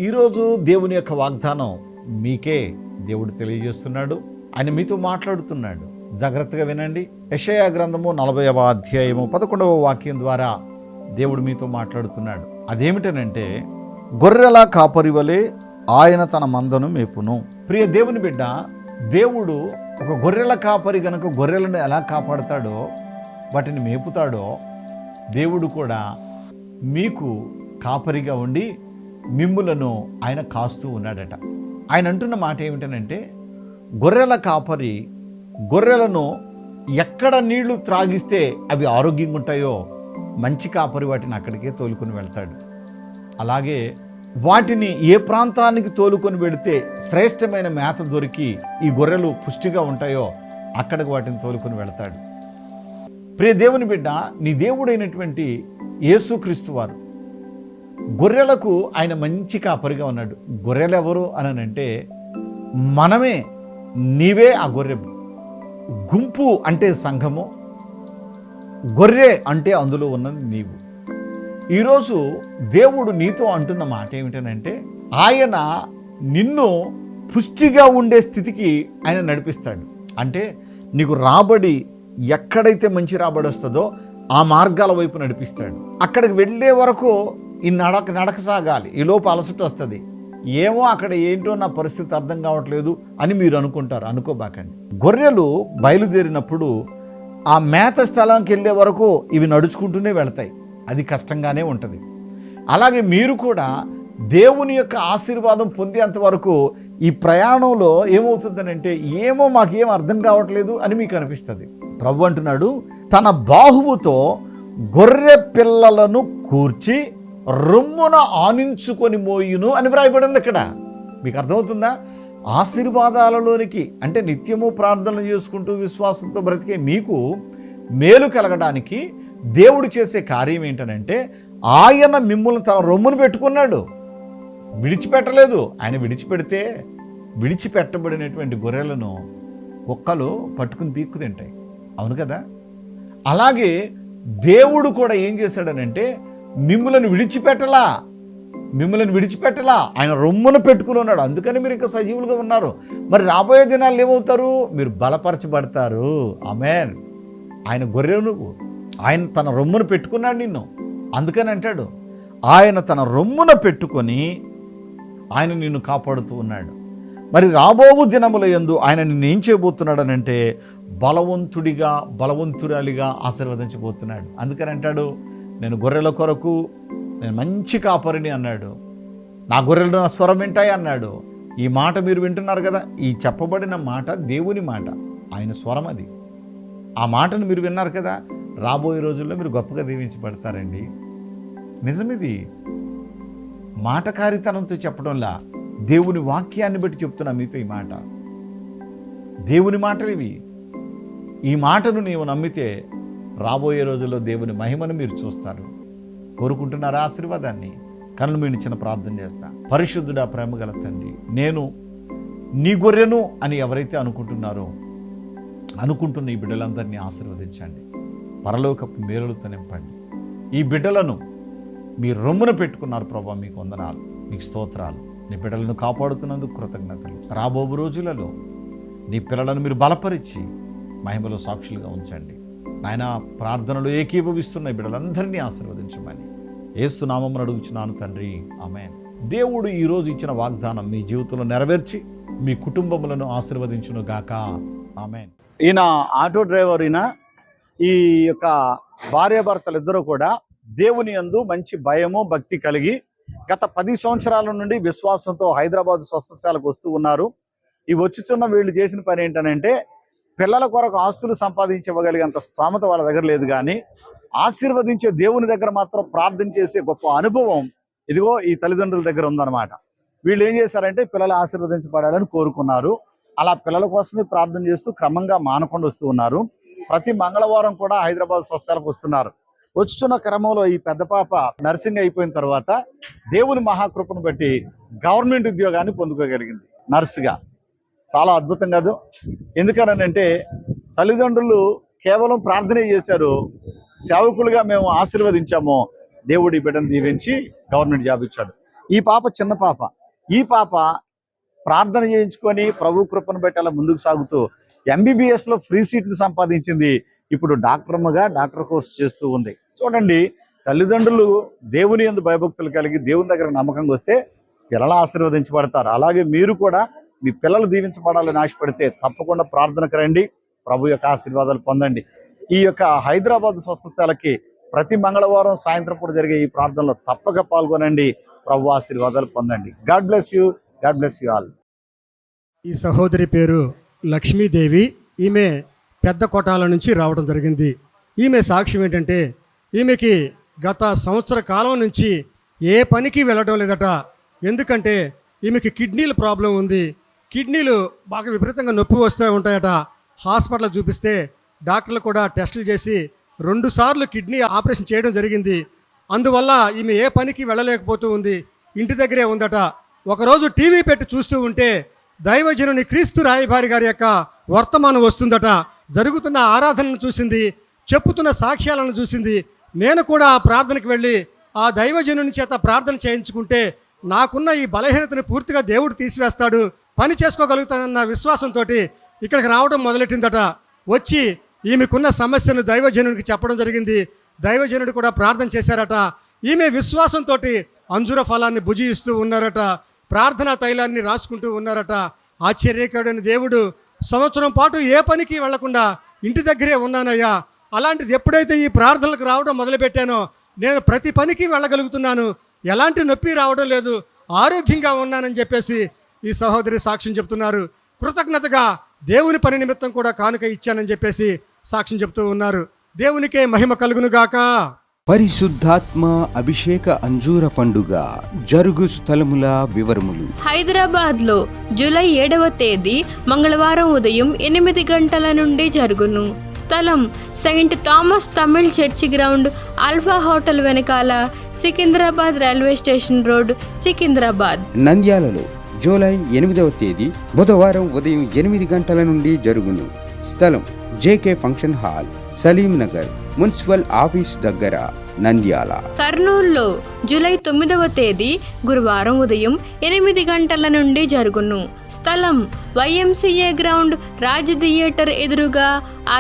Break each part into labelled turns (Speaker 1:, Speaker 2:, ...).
Speaker 1: ఈరోజు దేవుని యొక్క వాగ్దానం మీకే దేవుడు తెలియజేస్తున్నాడు. ఆయన మీతో మాట్లాడుతున్నాడు. జాగ్రత్తగా వినండి. యెషయా గ్రంథము 40వ అధ్యాయము 11వ వాక్యం ద్వారా దేవుడు మీతో మాట్లాడుతున్నాడు. అదేమిటనంటే, గొర్రెల కాపరి వలె ఆయన తన మందను మేపును. ప్రియ దేవుని బిడ్డ, దేవుడు ఒక గొర్రెల కాపరి గనుక గొర్రెలను ఎలా కాపాడుతాడో, వాటిని మేపుతాడో, దేవుడు కూడా మీకు కాపరిగా ఉండి మిమ్ములను ఆయన కాస్తూ ఉన్నాడట. ఆయన అంటున్న మాట ఏమిటనంటే, గొర్రెల కాపరి గొర్రెలను ఎక్కడ నీళ్లు త్రాగిస్తే అవి ఆరోగ్యంగా ఉంటాయో, మంచి కాపరి వాటిని అక్కడికే తోలుకొని వెళ్తాడు. అలాగే వాటిని ఏ ప్రాంతానికి తోలుకొని వెళితే శ్రేష్టమైన మేత దొరికి ఈ గొర్రెలు పుష్టిగా ఉంటాయో అక్కడికి వాటిని తోలుకొని వెళతాడు. ప్రియ దేవుని బిడ్డ, నీ దేవుడైనటువంటి యేసుక్రీస్తు వారు గొర్రెలకు ఆయన మంచి కాపరిగా ఉన్నాడు. గొర్రెలు ఎవరు అని అంటే మనమే, నీవే ఆ గొర్రె. గుంపు అంటే సంఘము, గొర్రె అంటే అందులో ఉన్నది నీవు. ఈరోజు దేవుడు నీతో అంటున్న మాట ఏమిటనంటే, ఆయన నిన్ను పుష్టిగా ఉండే స్థితికి ఆయన నడిపిస్తాడు. అంటే నీకు రాబడి ఎక్కడైతే మంచి రాబడి వస్తుందో ఆ మార్గాల వైపు నడిపిస్తాడు. అక్కడికి వెళ్ళే వరకు ఈ నడక సాగాలి. ఈలోపు అలసట వస్తుంది. ఏమో అక్కడ ఏంటో నా పరిస్థితి అర్థం కావట్లేదు అని మీరు అనుకుంటారు. అనుకోబాకండి. గొర్రెలు బయలుదేరినప్పుడు ఆ మేత స్థలానికి వెళ్ళే వరకు ఇవి నడుచుకుంటూనే వెళతాయి. అది కష్టంగానే ఉంటుంది. అలాగే మీరు కూడా దేవుని యొక్క ఆశీర్వాదం పొందేంత వరకు ఈ ప్రయాణంలో ఏమవుతుందనంటే, ఏమో మాకేం అర్థం కావట్లేదు అని మీకు అనిపిస్తుంది. ప్రభు అంటున్నాడు, తన బాహువుతో గొర్రె పిల్లలను కూర్చి రొమ్మున ఆనించుకొని మోయును అని వ్రాయబడింది. ఇక్కడ మీకు అర్థమవుతుందా? ఆశీర్వాదాలలోనికి, అంటే నిత్యము ప్రార్థనలు చేసుకుంటూ విశ్వాసంతో బ్రతికే మీకు మేలు కలగడానికి దేవుడు చేసే కార్యం ఏంటనంటే, ఆయన మిమ్మల్ని తన రొమ్మును పెట్టుకున్నాడు, విడిచిపెట్టలేదు. ఆయన విడిచిపెడితే విడిచిపెట్టబడినటువంటి గొర్రెలను కుక్కలు పట్టుకుని పీక్కు తింటాయి. అవును కదా? అలాగే దేవుడు కూడా ఏం చేశాడనంటే, మిమ్మల్ని విడిచిపెట్టలా ఆయన రొమ్మును పెట్టుకుని ఉన్నాడు. అందుకని మీరు ఇంకా సజీవులుగా ఉన్నారు. మరి రాబోయే దినాలు ఏమవుతారు? మీరు బలపరచబడతారు. ఆమేన్. ఆయన గొర్రెను, ఆయన తన రొమ్మును పెట్టుకున్నాడు నిన్ను. అందుకని అంటాడు, ఆయన తన రొమ్మున పెట్టుకొని ఆయన నిన్ను కాపాడుతూ ఉన్నాడు. మరి రాబోవు దినముల యందు ఆయన నిన్ను ఏం చేయబోతున్నాడనంటే, బలవంతుడిగా, బలవంతురాలిగా ఆశీర్వదించబోతున్నాడు. అందుకని అంటాడు, నేను గొర్రెల కొరకు నేను మంచి కాపరిని అన్నాడు. నా గొర్రెలు నా స్వరం వింటాయి అన్నాడు. ఈ మాట మీరు వింటున్నారు కదా. ఈ చెప్పబడిన మాట దేవుని మాట, ఆయన స్వరం అది. ఆ మాటను మీరు విన్నారు కదా. రాబోయే రోజుల్లో మీరు గొప్పగా దీవించబడతారండి. నిజమిది. మాటకారితనంతో చెప్పడంలా దేవుని వాక్యాన్ని బట్టి చెప్తున్నా మీతో ఈ మాట. దేవుని మాటలు ఇవి. ఈ మాటను నీవు నమ్మితే రాబోయే రోజుల్లో దేవుని మహిమను మీరు చూస్తారు. కోరుకుంటున్నారా ఆశీర్వాదాన్ని? కళ్ళు మీరు చిన్న ప్రార్థన చేస్తా. పరిశుద్ధుడా, ప్రేమ గల తండ్రి, నేను నీ గొర్రెను అని ఎవరైతే అనుకుంటున్నారో, అనుకుంటున్న ఈ బిడ్డలందరినీ ఆశీర్వదించండి. పరలోకపు మేలులతో నింపండి. ఈ బిడ్డలను మీ రొమ్మున పెట్టుకున్నారు ప్రభా, మీకు వందనాలు, మీకు స్తోత్రాలు. నీ బిడ్డలను కాపాడుతున్నందుకు కృతజ్ఞతలు. రాబోయే రోజులలో నీ పిల్లలను మీరు బలపరిచి మహిమలో సాక్షులుగా ఉంచండి. నాయన, ప్రార్థనలు ఏకీభవిస్తున్న బిడ్డలందరినీ ఆశీర్వదించమని యేసు నామమున అడుగుచున్నాను తండ్రి. ఆమేన్. దేవుడు ఈరోజు ఇచ్చిన వాగ్దానం మీ జీవితంలో నెరవేర్చి మీ కుటుంబములను ఆశీర్వదించును గాక. ఆమేన్. ఈయన ఆటో డ్రైవర్. ఈ యొక్క భార్యాభర్తలు ఇద్దరు కూడా దేవుని యందు మంచి భయము, భక్తి కలిగి గత 10 సంవత్సరాల నుండి విశ్వాసంతో హైదరాబాద్ స్వస్థశాలకు వస్తూ ఉన్నారు. ఈ వచ్చుచున్న వీళ్ళు చేసిన పని ఏంటనంటే, పిల్లల కొరకు ఆస్తులు సంపాదించగలిగేంత స్తోమత వాళ్ళ దగ్గర లేదు, కానీ ఆశీర్వదించే దేవుని దగ్గర మాత్రం ప్రార్థన చేసే గొప్ప అనుభవం ఇదిగో ఈ తల్లిదండ్రుల దగ్గర ఉందన్నమాట. వీళ్ళు ఏం చేశారంటే, పిల్లలు ఆశీర్వదించబడాలని కోరుకున్నారు. అలా పిల్లల కోసమే ప్రార్థన చేస్తూ క్రమంగా మానకుండా వస్తూ ఉన్నారు. ప్రతి మంగళవారం కూడా హైదరాబాద్ స్వస్థలకు వస్తున్నారు. వచ్చుతున్న క్రమంలో ఈ పెద్ద పాప నర్సింగ్ అయిపోయిన తర్వాత దేవుని మహాకృపను బట్టి గవర్నమెంట్ ఉద్యోగాన్ని పొందుకోగలిగింది నర్సుగా. చాలా అద్భుతం కాదు? ఎందుకనంటే తల్లిదండ్రులు కేవలం ప్రార్థనే చేశారు, సేవకులుగా మేము ఆశీర్వదించాము. దేవుడి బిడ్డను దీవించి గవర్నమెంట్ జాబ్ ఇచ్చాడు. ఈ పాప చిన్న పాప. ఈ పాప ప్రార్థన చేయించుకొని ప్రభు కృపను బట్టి అలా ముందుకు సాగుతూ MBBS లో ఫ్రీ సీట్ని సంపాదించింది. ఇప్పుడు డాక్టర్ కోర్స్ చేస్తూ ఉంది. చూడండి, తల్లిదండ్రులు దేవుని యందు భయభక్తులు కలిగి దేవుని దగ్గర నమ్మకంగా వస్తే పిల్లలు ఆశీర్వదించబడతారు. అలాగే మీరు కూడా మీ పిల్లలు దీవించబడాలని ఆశపడితే తప్పకుండా ప్రార్థనకు రండి, ప్రభు యొక్క ఆశీర్వాదాలు పొందండి. ఈ యొక్క హైదరాబాద్ స్వస్థశాలకి ప్రతి మంగళవారం సాయంత్రం పూట జరిగే ఈ ప్రార్థనలో తప్పక పాల్గొనండి, ప్రభు ఆశీర్వాదాలు పొందండి. God bless you all.
Speaker 2: ఈ సహోదరి పేరు లక్ష్మీదేవి. ఈమె పెద్ద కొటాల నుంచి రావడం జరిగింది. ఈమె సాక్ష్యం ఏంటంటే, ఈమెకి గత సంవత్సర కాలం నుంచి ఏ పనికి వెళ్ళడం లేదట. ఎందుకంటే ఈమెకి కిడ్నీల ప్రాబ్లం ఉంది. కిడ్నీలు బాగా విపరీతంగా నొప్పి వస్తూ ఉంటాయట. హాస్పిటల్ చూపిస్తే డాక్టర్లు కూడా టెస్టులు చేసి 2 సార్లు కిడ్నీ ఆపరేషన్ చేయడం జరిగింది. అందువల్ల ఈమె ఏ పనికి వెళ్ళలేకపోతూ ఉంది, ఇంటి దగ్గరే ఉందట. ఒకరోజు టీవీ పెట్టి చూస్తూ ఉంటే దైవజనుని క్రీస్తు రాయబారి గారి యొక్క వర్తమానం వస్తుందట. జరుగుతున్న ఆరాధనను చూసింది, చెప్పుతున్న సాక్ష్యాలను చూసింది. నేను కూడా ఆ ప్రార్థనకు వెళ్ళి ఆ దైవజనుని చేత ప్రార్థన చేయించుకుంటే నాకున్న ఈ బలహీనతని పూర్తిగా దేవుడు తీసివేస్తాడు, పని చేసుకోగలుగుతానన్న విశ్వాసంతో ఇక్కడికి రావడం మొదలెట్టిందట. వచ్చి ఈమెకున్న సమస్యను దైవజనునికి చెప్పడం జరిగింది. దైవజనుడు కూడా ప్రార్థన చేశారట. ఈమె విశ్వాసంతో అంజూర ఫలాన్ని భుజిస్తూ ఉన్నారట. ప్రార్థనా తైలాన్ని రాసుకుంటూ ఉన్నారట. ఆశ్చర్యకరుడైన దేవుడు, సంవత్సరం పాటు ఏ పనికి వెళ్లకుండా ఇంటి దగ్గరే ఉన్నానయ్యా. అలాంటిది ఎప్పుడైతే ఈ ప్రార్థనలకు రావడం మొదలుపెట్టానో నేను ప్రతి పనికి వెళ్ళగలుగుతున్నాను, ఎలాంటి నొప్పి రావడం లేదు, ఆరోగ్యంగా ఉన్నానని చెప్పేసి ఈ సహోదరి సాక్ష్యం చెప్తున్నారు. కృతజ్ఞతగా దేవుని పని నిమిత్తం కూడా కానుక ఇచ్చానని చెప్పేసి సాక్ష్యం చెప్తూ ఉన్నారు. దేవునికే మహిమ కలుగునుగాక.
Speaker 3: పరిశుద్ధాత్మ అభిషేక అంజూర పండుగ జరుగు స్థలముల వివరములు.
Speaker 4: హైదరాబాద్ లో జూలై 7వ తేదీ మంగళవారం ఉదయం 8 గంటల నుండి జరుగును. స్థలం saint Thomas Tamil church ground, alpha hotel వెనకాల, Secunderabad railway station road, Secunderabad.
Speaker 3: నంద్యాలలో జూలై 8వ తేదీ బుధవారం ఉదయం 8 గంటల నుండి జరుగును. స్థలం JK function hall, Salim Nagar, municipal office దగ్గర, నంద్యాల.
Speaker 4: కర్నూలులో జూలై 9వ తేదీ గురువారం ఉదయం 8 గంటల నుండి జరుగును. స్థలం YMCA గ్రౌండ్, రాజ్ థియేటర్ ఎదురుగా,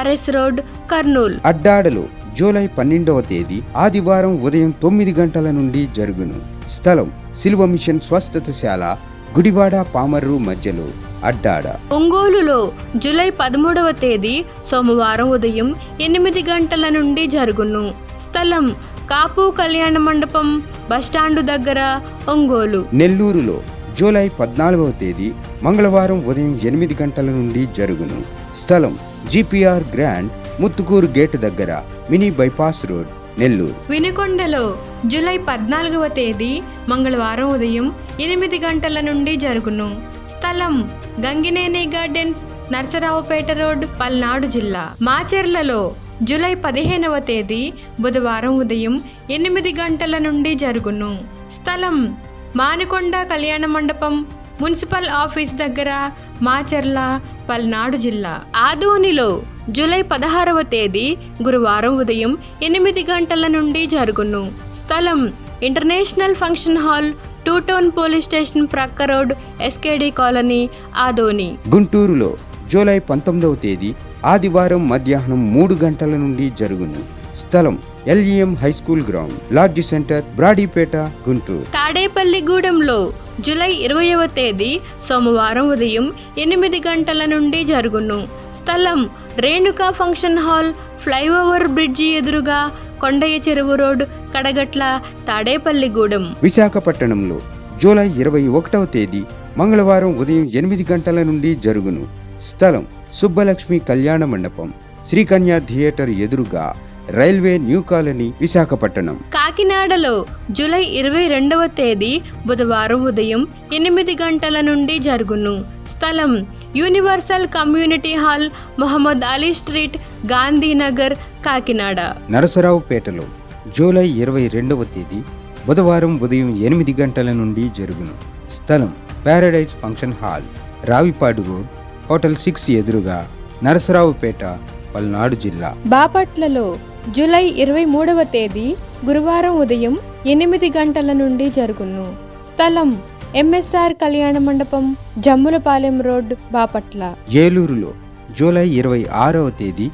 Speaker 4: RS రోడ్, కర్నూలు.
Speaker 3: అడ్డాడలో జూలై 12వ తేదీ ఆదివారం ఉదయం 9 గంటల నుండి జరుగును. స్థలం సిల్వ మిషన్ స్వస్థతశాల, గుడివాడ పామర్రు మధ్యలో, అడ్డాడ.
Speaker 4: ఒంగోలులో జూలై 13వ తేదీ సోమవారం ఉదయం 8 గంటల నుండి జరుగును. స్థలం కాపు కళ్యాణ మండపం, బస్టాండు దగ్గర, ఒంగోలు.
Speaker 3: నెల్లూరులో జూలై 14వ తేదీ మంగళవారం ఉదయం 8 గంటల నుండి జరుగును. స్థలం GPR గ్రాండ్, ముత్తుకూరు గేట్ దగ్గర, మినీ బైపాస్ రోడ్, నెల్లూరు.
Speaker 4: వినుకొండలో జూలై 14వ తేదీ మంగళవారం ఉదయం 8 గంటల నుండి జరుగును. స్థలం గంగినేని గార్డెన్స్, నర్సరావుపేట రోడ్, పల్నాడు జిల్లా. మాచర్లలో జూలై 15వ తేదీ బుధవారం ఉదయం 8 గంటల నుండి జరుగును. స్థలం మానికొండ కళ్యాణ మండపం, మున్సిపల్ ఆఫీస్ దగ్గర, మాచర్ల, పల్నాడు జిల్లా. ఆదోనిలో జూలై 16వ తేదీ గురువారం ఉదయం 8 గంటల నుండి జరుగును. స్థలం international function hall, 2 town police station ప్రక్క రోడ్, SKD కాలనీ, ఆదోని.
Speaker 3: గుంటూరులో జూలై 19వ తేదీ ఆదివారం మధ్యాహ్నం 3 గంటల నుండి జరుగును. స్థలం LEM high school ground, lodge centre, Brodipet, Guntur.
Speaker 4: తాడేపల్లిగూడెంలో జూలై 20వ తేదీ సోమవారం ఉదయం 8 గంటల నుండి జరుగును. స్థలం Renuka function hall, flyover bridge ఎదురుగా, కొండయ్య చెరువు రోడ్, కడగట్ల, తాడేపల్లిగూడెం.
Speaker 3: విశాఖపట్నంలో జూలై 21వ తేదీ మంగళవారం ఉదయం 8 గంటల నుండి జరుగును. స్థలం సుబ్బలక్ష్మి కళ్యాణ మండపం, శ్రీకన్య థియేటర్ ఎదురుగా, రైల్వే న్యూ కాలనీ, విశాఖపట్నం.
Speaker 4: కాకినాడలో జూలై 22వ తేదీ బుధవారం ఉదయం 8 గంటల నుండి జరుగును. స్థలం universal community hall, Mohammed Ali street, Gandhinagar, Kakinada.
Speaker 3: నరసరావుపేటలో జూలై 22వ తేదీ బుధవారం ఉదయం 8 గంటల నుండి జరుగును. స్థలం paradise function hall, Ravipadu road, hotel 6 ఎదురుగా, నరసరావుపేట, పల్నాడు జిల్లా.
Speaker 4: బాపట్లలో జూలై 23వ తేదీ గురువారం ఉదయం 8 గంటల నుండి జరుగును. స్థలం ఎంఎస్ఆర్ కళ్యాణ మండపం, జమ్ములపాలెం రోడ్, బాపట్ల.
Speaker 3: ఏలూరులో జూలై 26వ తేదీ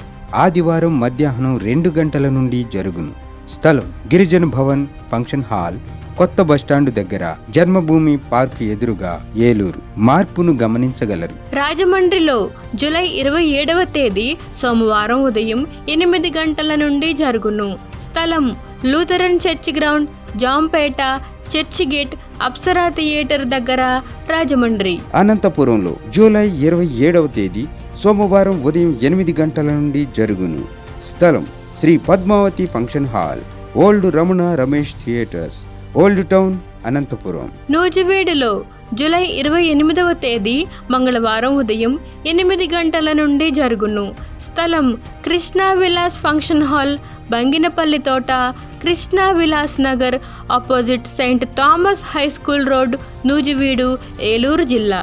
Speaker 3: ఆదివారం మధ్యాహ్నం 2 గంటల నుండి జరుగును. స్థలం గిరిజన భవన్ ఫంక్షన్ హాల్, కొత్త బస్టాండు దగ్గర, జన్మభూమి పార్క్ ఎదురుగా, ఏలూరు. మార్పును గమనించగలరు.
Speaker 4: రాజమండ్రిలో జూలై 27వ తేదీ సోమవారం ఉదయం 8 గంటల నుండి జరుగును. స్థలం Lutheran church ground, Jampeta, church gate, Apsara theatre దగ్గర, రాజమండ్రి.
Speaker 3: అనంతపురంలో జూలై 27వ తేదీ సోమవారం ఉదయం 8 గంటల నుండి జరుగును. స్థలం Sri Padmavati function hall, old Ramana Ramesh theatres, old town, Anantapur.
Speaker 4: నూజివీడులో జూలై 28వ తేదీ మంగళవారం ఉదయం 8 గంటల నుండి జరుగును. స్థలం కృష్ణా విలాస్ ఫంక్షన్ హాల్, బంగినపల్లి తోట, Krishna Vilas Nagar, opposite Saint Thomas high school road, Nuzvid, Eluru జిల్లా.